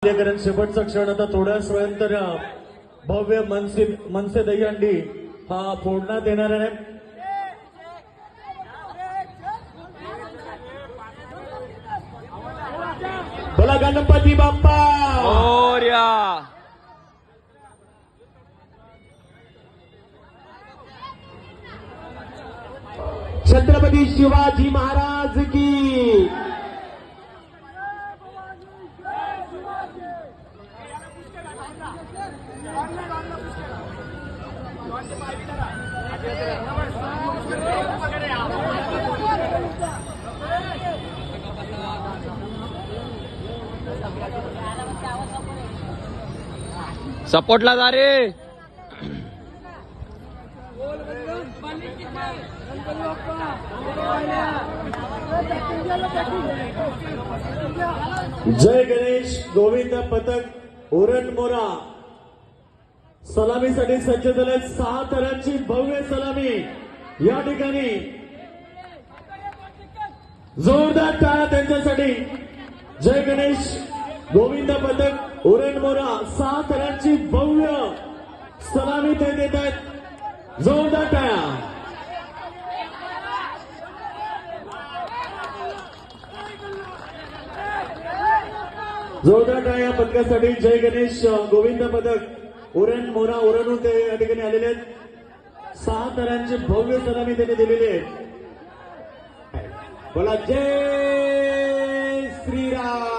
कारण शेवटचा क्षण आता थोड्याच वेळानंतर भव्य मनसे दहीहंडी हा फोडण्यात येणार आहे. बोला गणपती बाप्पा मोरया. छत्रपती शिवाजी महाराज की. सपोर्टला जा रे. जय गणेश गोविंद पथक उरणमोरा सलामीसाठी सज्ज झाले. 6 थरांची भव्य सलामी या ठिकाणी. जोरदार टाळ्या त्यांच्यासाठी. जय गणेश गोविंद पथक उरणमोरा 6 थरांची भव्य सलामी ते देत आहेत. जोरदार टाळ्या. जोरदार टाळ्या पथकासाठी. जय गणेश गोविंद पथक उरणमोरा उरणहून ते या ठिकाणी आलेले आहेत. 6 थरांची भव्य सलामी त्यांनी दिलेली आहे. बोला जय श्रीराम.